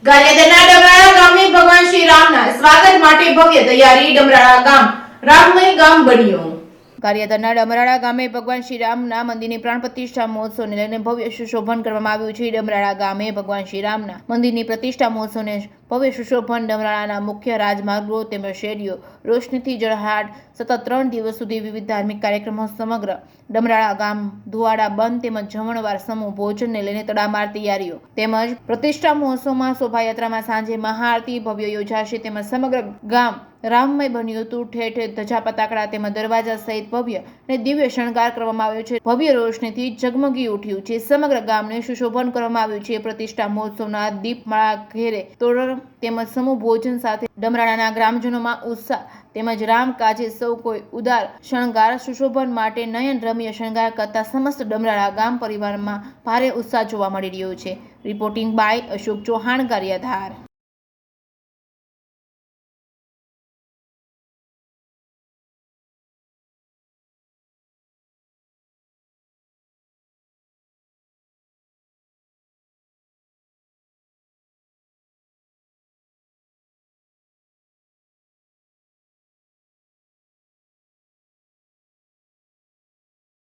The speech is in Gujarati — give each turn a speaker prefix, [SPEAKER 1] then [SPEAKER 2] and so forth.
[SPEAKER 1] ગારિયાદરના ડમરાળા ગામે ભગવાન શ્રી રામના સ્વાગત માટે ભવ્ય તૈયારી. ડમરાળા ગામ રામમય ગામ બન્યું. ગારિયાદરના ડમરાળા ગામે ભગવાન શ્રી રામના મંદિરની પ્રાણ પ્રતિષ્ઠા મહોત્સવને લઈને ભવ્ય સુશોભન કરવામાં આવ્યું છે. ડમરાળા ગામે ભગવાન શ્રી રામના મંદિરની પ્રતિષ્ઠા મહોત્સવને ભવ્ય સુશોભન ડમરાળાના મુખ્ય રાજમાર્ગો તેમજ શેરીઓ રોશનીથી ઝળહળાટ. સતત 3 દિવસ સુધી વિવિધ ધાર્મિક કાર્યક્રમો સમગ્ર ડમરાળા ગામ ધુવાડા બંધ તેમજ જમણવાર સમૂહ ભોજનને લઈને તડામાર તૈયારીઓ તેમજ પ્રતિષ્ઠા મહોત્સવમાં શોભાયાત્રામાં સાંજે મહાઆરતી ભવ્ય યોજાશે તેમજ સમગ્ર ગામ રામમય બન્યું હતું. ઠેર ઠેર ધજા પતાકડા તેમજ દરવાજા સહિત ભવ્ય અને દિવ્ય શણગાર કરવામાં આવ્યો છે. ભવ્ય રોશનીથી ઝગમગી ઉઠ્યું છે. સમગ્ર ગામને સુશોભન કરવામાં આવ્યું છે. પ્રતિષ્ઠા મહોત્સવના દીપમાળા ઘેરે તોરણ તેમજ સમૂહ ભોજન સાથે ડમરાળાના ગ્રામજનોમાં ઉત્સાહ તેમજ રામ કાજે સૌ કોઈ ઉદાર શણગાર સુશોભન માટે નયન રમ્ય શણગાર કરતા સમસ્ત ડમરાળા ગામ પરિવારમાં ભારે ઉત્સાહ જોવા મળી રહ્યો છે. Reporting by Ashok Chauhan, Gariadhar.